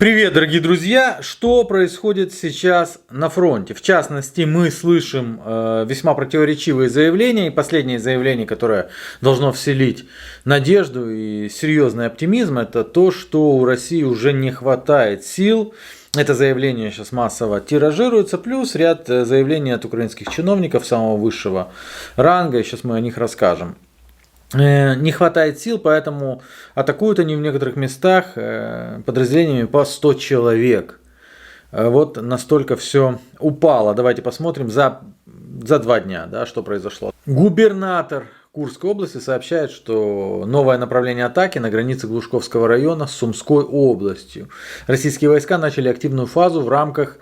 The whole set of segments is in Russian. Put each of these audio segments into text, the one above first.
Привет, дорогие друзья! Что происходит сейчас на фронте? В частности, мы слышим весьма противоречивые заявления. И последнее заявление, которое должно вселить надежду и серьезный оптимизм, это то, что у России уже не хватает сил. Это заявление сейчас массово тиражируется, плюс ряд заявлений от украинских чиновников самого высшего ранга. И сейчас мы о них расскажем. Не хватает сил, поэтому атакуют они в некоторых местах подразделениями по 100 человек. Вот настолько все упало. Давайте посмотрим за 2 дня, да, что произошло. Губернатор Курской области сообщает, что новое направление атаки на границе Глушковского района с Сумской областью. Российские войска начали активную фазу в рамках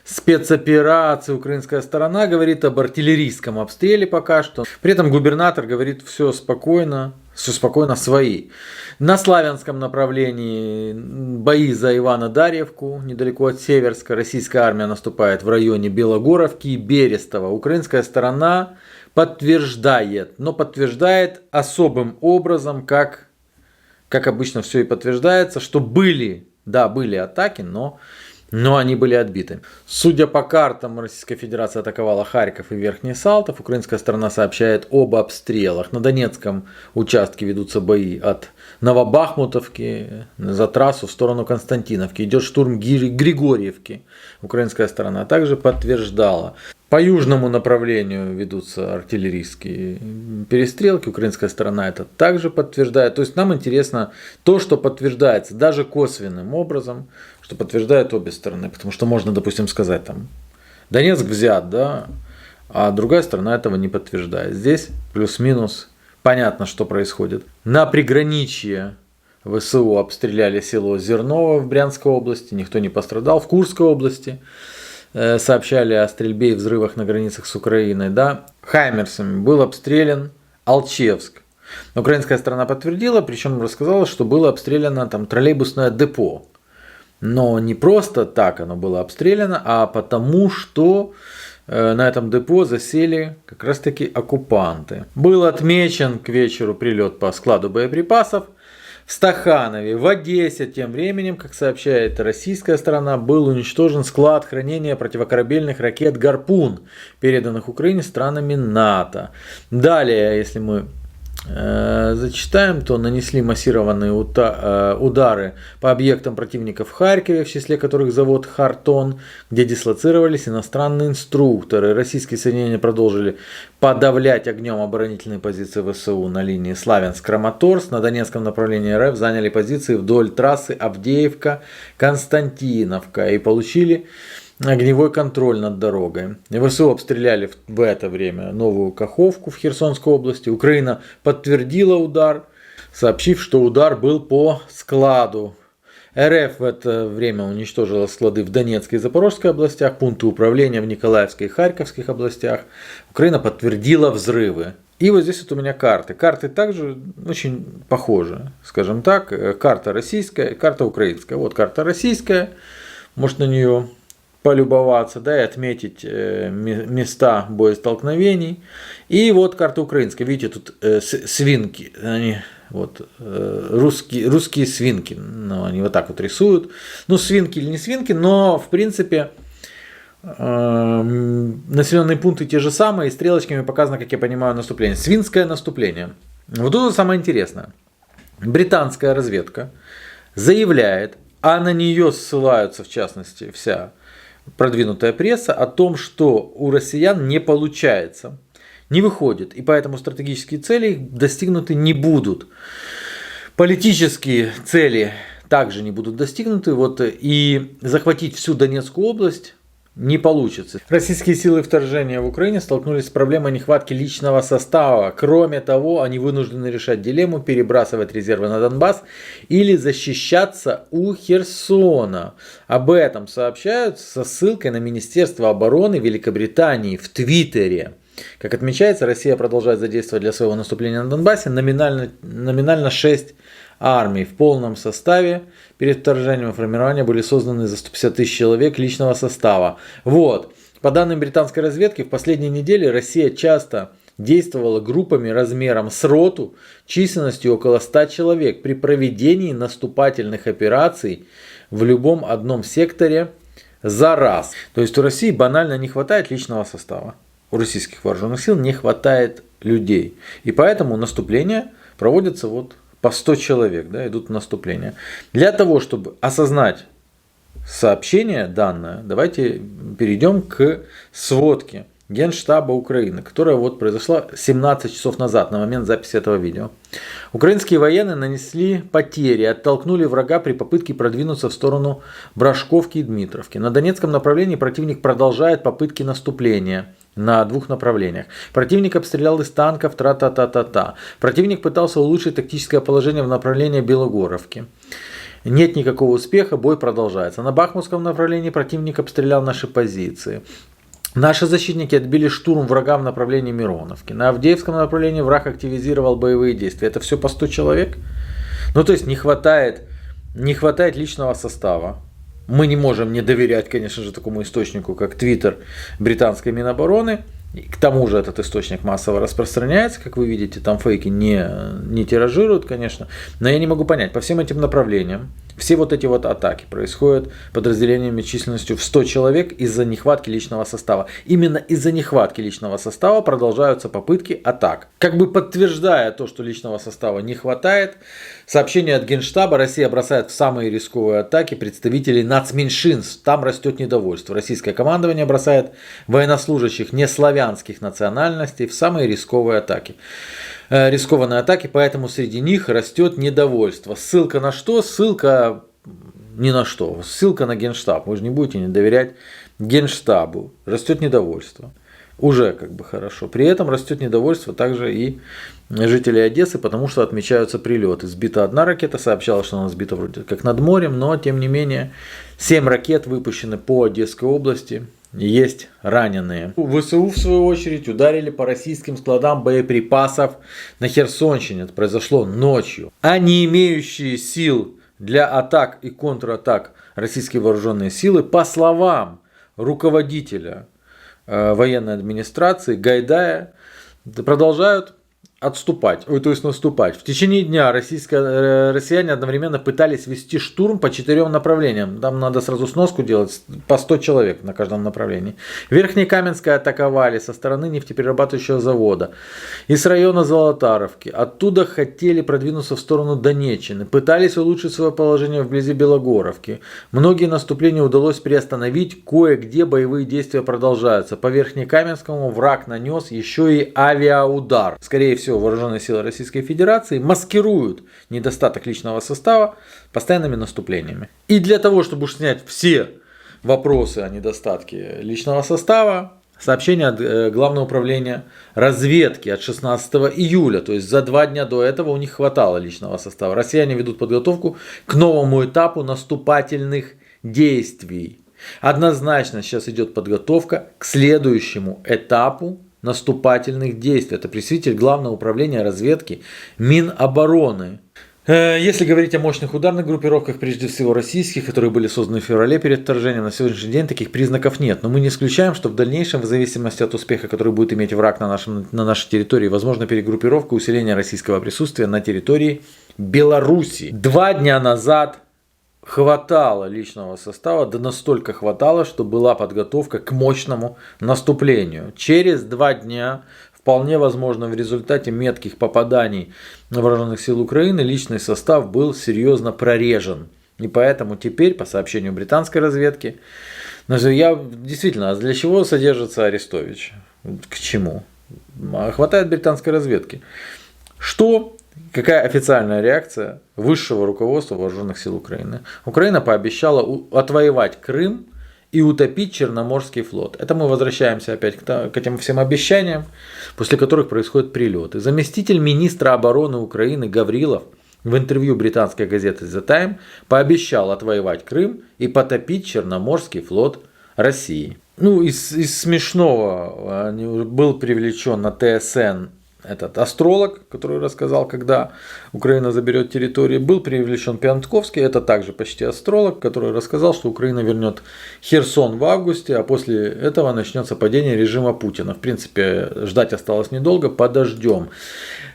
спецоперации. Украинская сторона говорит об артиллерийском обстреле пока что. При этом губернатор говорит все спокойно свои. На Славянском направлении бои за Ивано-Дарьевку, недалеко от Северска. Российская армия наступает в районе Белогоровки и Берестова. Украинская сторона подтверждает, но подтверждает особым образом, как обычно все и подтверждается, что были атаки, но они были отбиты. Судя по картам, Российская Федерация атаковала Харьков и Верхний Салтов. Украинская сторона сообщает об обстрелах. На Донецком участке ведутся бои от Новобахмутовки за трассу в сторону Константиновки. Идет штурм Григорьевки. Украинская сторона также подтверждала. По южному направлению ведутся артиллерийские перестрелки. Украинская сторона это также подтверждает. То есть нам интересно то, что подтверждается даже косвенным образом, что подтверждают обе стороны. Потому что можно, допустим, сказать, там, Донецк взят, да, а другая сторона этого не подтверждает. Здесь плюс-минус понятно, что происходит. На приграничье ВСУ обстреляли село Зерново в Брянской области, никто не пострадал. В Курской области сообщали о стрельбе и взрывах на границах с Украиной. Да. Хаймерсами был обстрелян Алчевск. Украинская сторона подтвердила, причем рассказала, что было обстреляно там троллейбусное депо. Но не просто так оно было обстреляно, а потому что на этом депо засели как раз таки оккупанты. Был отмечен к вечеру прилет по складу боеприпасов. В Стаханове, в Одессе, тем временем, как сообщает российская сторона, был уничтожен склад хранения противокорабельных ракет «Гарпун», переданных Украине странами НАТО. Далее, если мы зачитаем, то нанесли массированные удары по объектам противника в Харькове, в числе которых завод «Хартон», где дислоцировались иностранные инструкторы. Российские соединения продолжили подавлять огнем оборонительные позиции ВСУ на линии Славянск-Краматорск. На Донецком направлении РФ заняли позиции вдоль трассы Авдеевка-Константиновка и получили огневой контроль над дорогой. ВСУ обстреляли в это время Новую Каховку в Херсонской области. Украина подтвердила удар, сообщив, что удар был по складу. РФ в это время уничтожила склады в Донецкой и Запорожской областях, пункты управления в Николаевской и Харьковских областях. Украина подтвердила взрывы. И вот здесь вот у меня карты. Карты также очень похожи, скажем так. Карта российская, карта украинская. Вот карта российская, может на нее полюбоваться, да, и отметить места боестолкновений. И вот карта украинская. Видите, тут свинки, они вот русские свинки, ну, они вот так вот рисуют. Ну, свинки или не свинки, но в принципе населенные пункты те же самые, и стрелочками показано, как я понимаю, наступление. Свинское наступление. Вот тут самое интересное. Британская разведка заявляет, а на нее ссылаются в частности вся продвинутая пресса, о том, что у россиян не получается, не выходит, и поэтому стратегические цели достигнуты не будут. Политические цели также не будут достигнуты, вот, и захватить всю Донецкую область не получится. Российские силы вторжения в Украине столкнулись с проблемой нехватки личного состава. Кроме того, они вынуждены решать дилемму: перебрасывать резервы на Донбасс или защищаться у Херсона. Об этом сообщают со ссылкой на Министерство обороны Великобритании в Твиттере. Как отмечается, Россия продолжает задействовать для своего наступления на Донбассе номинально 6 армий в полном составе. Перед вторжением формирования были созданы за 150 тысяч человек личного состава. Вот. По данным британской разведки, в последние недели Россия часто действовала группами размером с роту численностью около 100 человек при проведении наступательных операций в любом одном секторе за раз. То есть у России банально не хватает личного состава. У российских вооруженных сил не хватает людей. И поэтому наступления проводятся вот по 100 человек, да, идут наступления. Для того, чтобы осознать сообщение данное, давайте перейдем к сводке Генштаба Украины, которая вот произошла 17 часов назад, на момент записи этого видео. Украинские военные нанесли потери, оттолкнули врага при попытке продвинуться в сторону Брашковки и Дмитровки. На Донецком направлении противник продолжает попытки наступления на двух направлениях. Противник обстрелял из танков, тра-та-та-та-та. Противник пытался улучшить тактическое положение в направлении Белогоровки. Нет никакого успеха, бой продолжается. На Бахмутском направлении противник обстрелял наши позиции. Наши защитники отбили штурм врага в направлении Мироновки. На Авдеевском направлении враг активизировал боевые действия. Это все по 100 человек? Ну, то есть не хватает личного состава. Мы не можем не доверять, конечно же, такому источнику, как Твиттер британской Минобороны. И к тому же этот источник массово распространяется, как вы видите, там фейки не тиражируют, конечно. Но я не могу понять, по всем этим направлениям, все вот эти вот атаки происходят подразделениями численностью в 100 человек из-за нехватки личного состава. Именно из-за нехватки личного состава продолжаются попытки атак. Как бы подтверждая то, что личного состава не хватает, сообщение от Генштаба: Россия бросает в самые рисковые атаки представителей нацменьшинств. Там растет недовольство. Российское командование бросает военнослужащих неславянских национальностей в самые рискованные атаки, поэтому среди них растет недовольство. Ссылка на что? Ссылка ни на что. Ссылка на Генштаб. Вы же не будете не доверять Генштабу. Растет недовольство. Уже как бы хорошо. При этом растет недовольство также и жителей Одессы, потому что отмечаются прилеты. Сбита одна ракета, сообщалось, что она сбита вроде как над морем, но тем не менее 7 ракет выпущены по Одесской области. Есть раненые. ВСУ, в свою очередь, ударили по российским складам боеприпасов на Херсонщине. Это произошло ночью. А не имеющие сил для атак и контратак российские вооруженные силы, по словам руководителя военной администрации Гайдая, продолжают отступать, то есть наступать. В течение дня россияне одновременно пытались вести штурм по 4 направлениям. Там надо сразу сноску делать, по 100 человек на каждом направлении. Верхнекаменское атаковали со стороны нефтеперерабатывающего завода и с района Золотаровки. Оттуда хотели продвинуться в сторону Донеччины. Пытались улучшить свое положение вблизи Белогоровки. Многие наступления удалось приостановить, кое-где боевые действия продолжаются. По Верхнекаменскому враг нанес еще и авиаудар. Скорее всего, вооруженные силы Российской Федерации маскируют недостаток личного состава постоянными наступлениями. И для того, чтобы уж снять все вопросы о недостатке личного состава, сообщение от Главного управления разведки от 16 июля, то есть за 2 дня до этого у них хватало личного состава. Россияне ведут подготовку к новому этапу наступательных действий. Однозначно сейчас идет подготовка к следующему этапу наступательных действий. Это представитель Главного управления разведки Минобороны. Если говорить о мощных ударных группировках, прежде всего российских, которые были созданы в феврале перед вторжением, на сегодняшний день таких признаков нет. Но мы не исключаем, что в дальнейшем, в зависимости от успеха, который будет иметь враг на нашей территории, возможно перегруппировка, усиление российского присутствия на территории Беларуси. 2 дня назад хватало личного состава, да настолько хватало, что была подготовка к мощному наступлению. Через 2 дня, вполне возможно, в результате метких попаданий вооруженных сил Украины, личный состав был серьезно прорежен. И поэтому теперь, по сообщению британской разведки, действительно, а для чего содержится Арестович? К чему? Хватает британской разведки. Какая официальная реакция высшего руководства вооруженных сил Украины? Украина пообещала отвоевать Крым и утопить Черноморский флот. Это мы возвращаемся опять к этим всем обещаниям, после которых происходят прилеты. Заместитель министра обороны Украины Гаврилов в интервью британской газеты The Time пообещал отвоевать Крым и потопить Черноморский флот России. Из смешного был привлечен на ТСН этот астролог, который рассказал, когда Украина заберет территории, был привлечен Пиантковский, это также почти астролог, который рассказал, что Украина вернет Херсон в августе, а после этого начнется падение режима Путина. В принципе, ждать осталось недолго, подождем.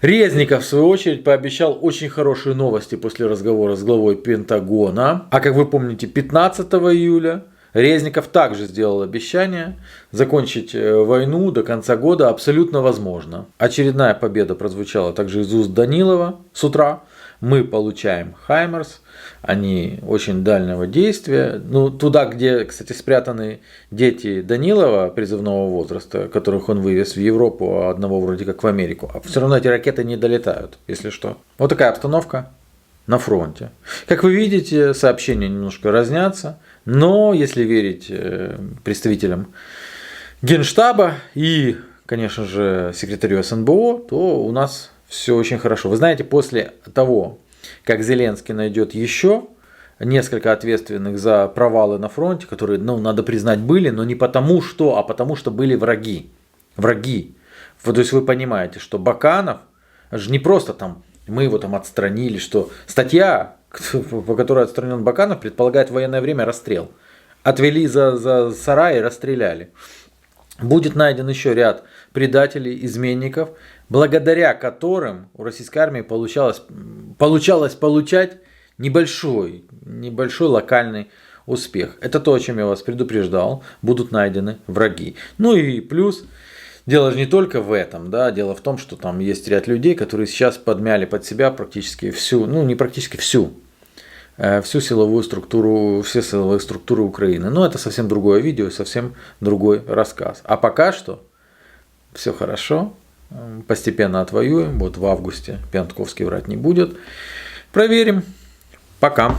Резников, в свою очередь, пообещал очень хорошие новости после разговора с главой Пентагона. А как вы помните, 15 июля Резников также сделал обещание закончить войну до конца года абсолютно возможно. Очередная победа прозвучала также из уст Данилова с утра. Мы получаем Хаймерс, они очень дальнего действия. Ну, туда, где, кстати, спрятаны дети Данилова призывного возраста, которых он вывез в Европу, а одного вроде как в Америку. А все равно эти ракеты не долетают, если что. Вот такая обстановка на фронте. Как вы видите, сообщения немножко разнятся, но если верить представителям Генштаба и, конечно же, секретарю СНБО, то у нас все очень хорошо. Вы знаете, после того, как Зеленский найдет еще несколько ответственных за провалы на фронте, которые, ну, надо признать, были, но не потому что, а потому что были враги. Враги. То есть вы понимаете, что Баканов же не просто там мы его там отстранили, что статья, по которой отстранен Баканов, предполагает в военное время расстрел. Отвели за сарай и расстреляли. Будет найден еще ряд предателей, изменников, благодаря которым у российской армии получалось получать небольшой локальный успех. Это то, о чем я вас предупреждал. Будут найдены враги. Ну и плюс, дело же не только в этом, да, дело в том, что там есть ряд людей, которые сейчас подмяли под себя практически всю, ну не практически всю силовую структуру, все силовые структуры Украины. Но это совсем другое видео, совсем другой рассказ. А пока что все хорошо, постепенно отвоюем, вот в августе Пиантковский врать не будет. Проверим. Пока.